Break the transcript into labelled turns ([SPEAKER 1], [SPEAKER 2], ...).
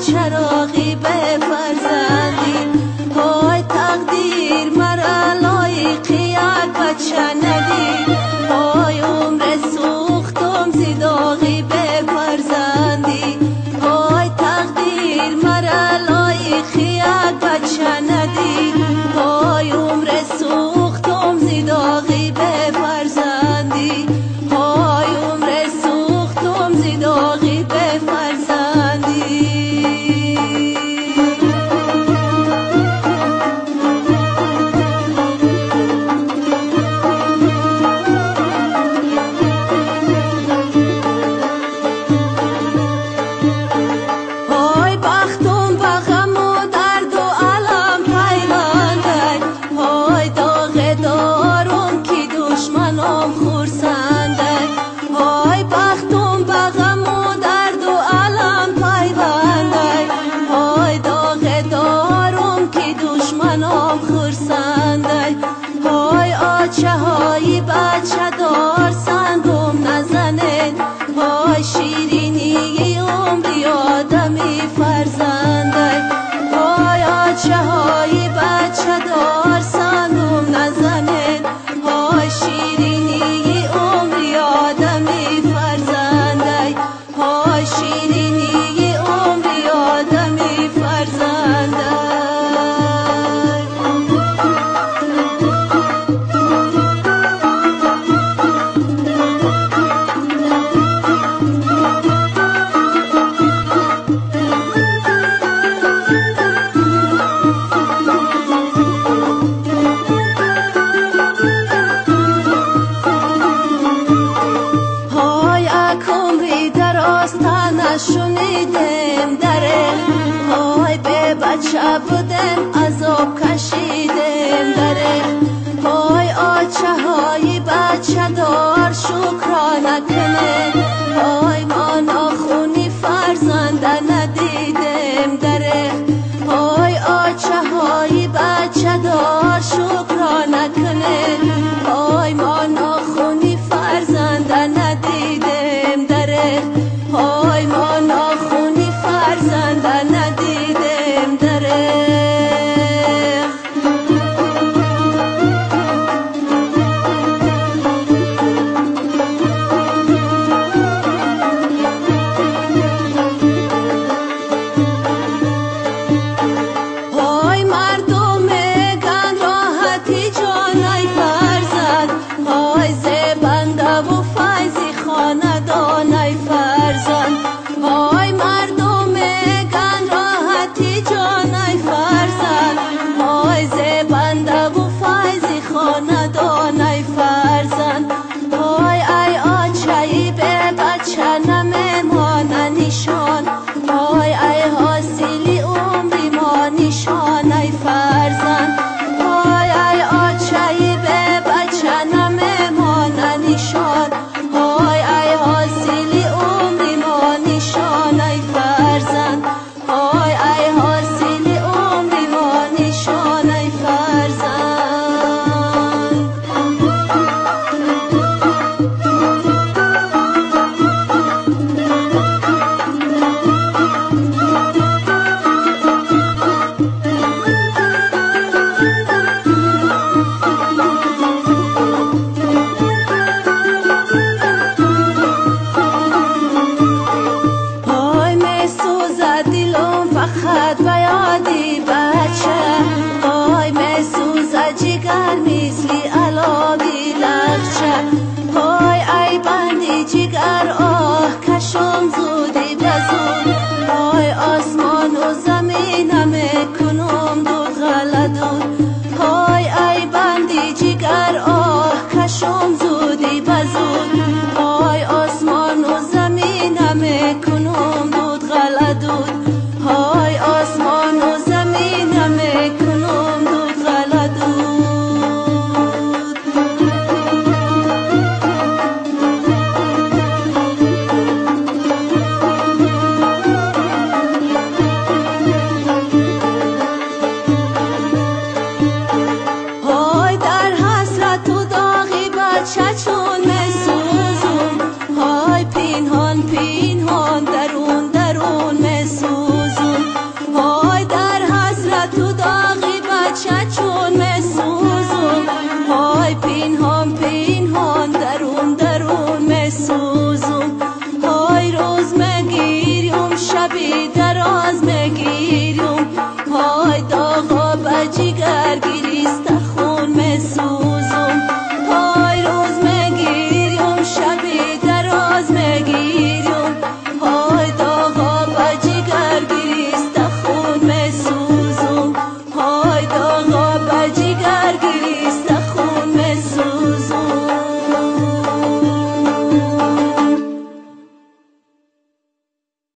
[SPEAKER 1] چراغی به فرزندی، های تقدیر مرا لایق یک بچه ندی، های عمر سوختم زیداغی به فرزندی، های تقدیر مرا لایق یک بچه ندی، های عمر سوختم زیداغی به فرزندی، های عمر سوختم زیداغی به فرزندی. آچه های بچه دار سنگم نزنه، های شیرینی عمری آدمی فرزنده، های آچه های بچه دار سنگم نزنه، های شیرینی عمری آدمی فرزنده، های شیرینی عمری آدمی فرزنده. شنیدم دره، های به بچه بودم عذاب کشیدم دره، های آچه های بچه دار شکرانه کنه، های ما ناخونی فرزنده ندیدم دره، های آچه های بچه دار شکرانه کنه، های ما ناخونی فرزنده ندیدم دره، های ما ناخونی فرزنده ندیدم دره. آرام